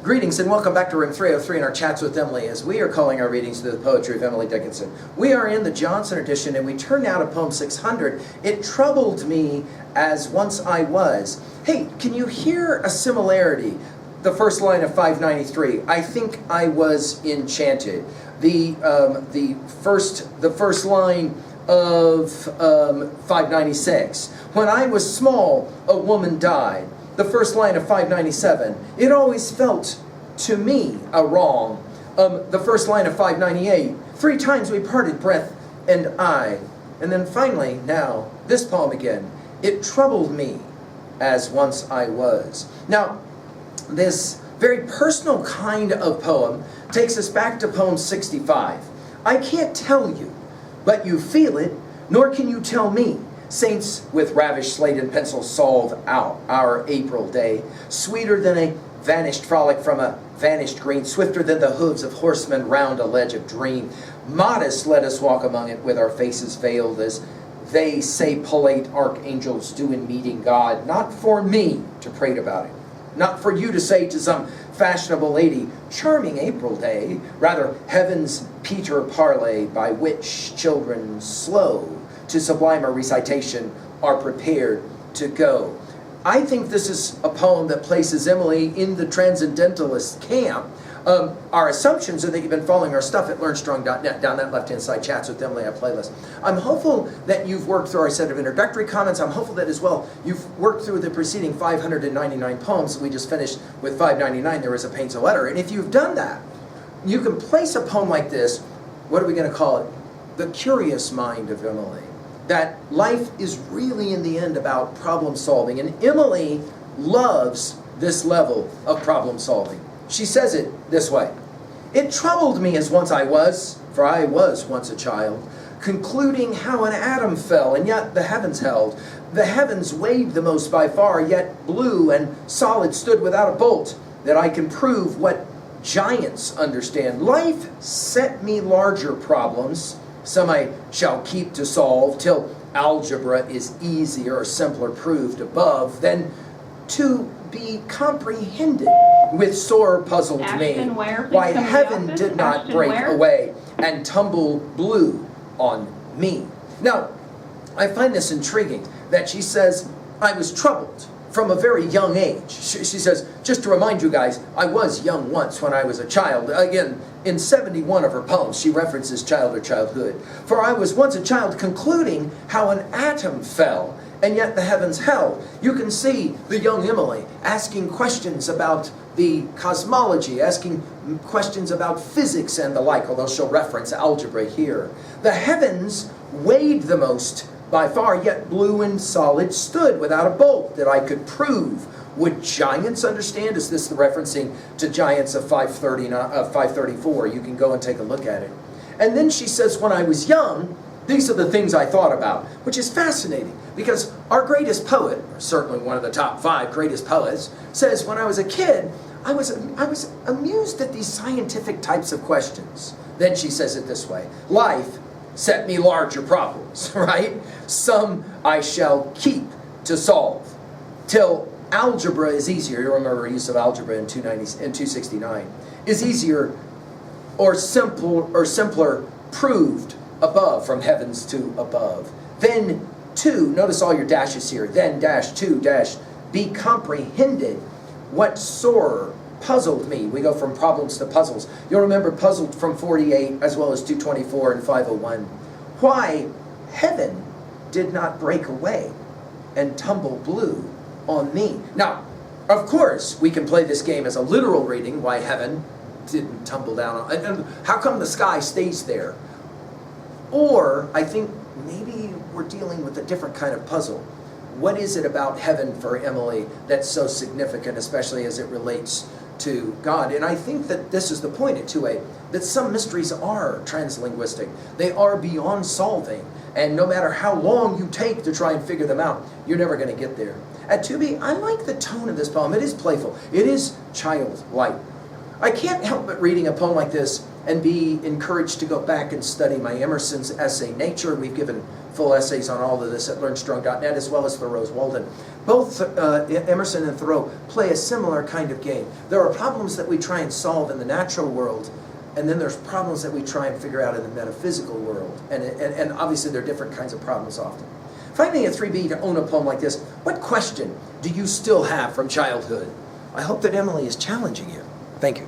Greetings and welcome back to Room 303 in our Chats with Emily, as we are calling our readings to the poetry of Emily Dickinson. We are in the Johnson edition, and we turn now to poem 600, It Troubled Me As Once I Was. Hey, can you hear a similarity? The first line of 593, I think I was enchanted. The first line of 596, when I was small, a woman died. The first line of 597, it always felt to me a wrong. The first line of 598, 3 times we parted, breath and I. And then finally, now, this poem again, it troubled me as once I was. Now, this very personal kind of poem takes us back to poem 65. I can't tell you, but you feel it, nor can you tell me. Saints with ravished slate and pencil solve out our April day, sweeter than a vanished frolic from a vanished green, swifter than the hooves of horsemen round a ledge of dream. Modest let us walk among it with our faces veiled as they say polite archangels do in meeting God. Not for me to prate about it, not for you to say to some fashionable lady, charming April day, rather heaven's Peter parley by which children slow to sublimer recitation are prepared to go. I think this is a poem that places Emily in the transcendentalist camp. Our assumptions are that you've been following our stuff at learnstrong.net, down that left-hand side, Chats with Emily, our playlist. I'm hopeful that you've worked through our set of introductory comments. I'm hopeful that as well you've worked through the preceding 599 poems. We just finished with 599, There Is a Paints a Letter. And if you've done that, you can place a poem like this, what are we going to call it? The curious mind of Emily. That life is really in the end about problem solving. And Emily loves this level of problem solving. She says it this way. It troubled me as once I was, for I was once a child, concluding how an atom fell, and yet the heavens held. The heavens weighed the most by far, yet blue and solid stood without a bolt, that I can prove what giants understand. Life set me larger problems, some I shall keep to solve, till algebra is easier or simpler proved above, than to be comprehended with sore puzzled me. Why heaven did not break away and tumble blue on me. Now, I find this intriguing that she says, I was troubled from a very young age. She says, just to remind you guys, I was young once when I was a child. Again, in 71 of her poems, she references child or childhood. For I was once a child, concluding how an atom fell, and yet the heavens held. You can see the young Emily asking questions about the cosmology, asking questions about physics and the like, although she'll reference algebra here. The heavens weighed the most by far, yet blue and solid stood without a bolt that I could prove. Would giants understand? Is this the referencing to giants of 534? You can go and take a look at it. And then she says, when I was young, these are the things I thought about, which is fascinating because our greatest poet, or certainly one of the top 5 greatest poets, says, when I was a kid, I was amused at these scientific types of questions. Then she says it this way, life set me larger problems, right? Some I shall keep to solve, till algebra is easier. You remember use of algebra in 269 is easier or simpler proved above, from heavens to above. Then 2, notice all your dashes here, then dash 2 dash, be comprehended what sore puzzled me. We go from problems to puzzles. You'll remember puzzled from 48 as well as 224 and 501. Why heaven did not break away and tumble blue on me. Now, of course, we can play this game as a literal reading, why heaven didn't tumble down, and how come the sky stays there? Or, I think maybe we're dealing with a different kind of puzzle. What is it about heaven for Emily that's so significant, especially as it relates to God? And I think that this is the point at 2a, that some mysteries are translinguistic. They are beyond solving. And no matter how long you take to try and figure them out, you're never going to get there. At 2b, I like the tone of this poem. It is playful. It is childlike. I can't help but reading a poem like this and be encouraged to go back and study my Emerson's essay, Nature. We've given full essays on all of this at learnstrong.net, as well as Thoreau's Walden. Both Emerson and Thoreau play a similar kind of game. There are problems that we try and solve in the natural world, and then there's problems that we try and figure out in the metaphysical world. And obviously there are different kinds of problems often. Finding a 3B to own a poem like this, what question do you still have from childhood? I hope that Emily is challenging you. Thank you.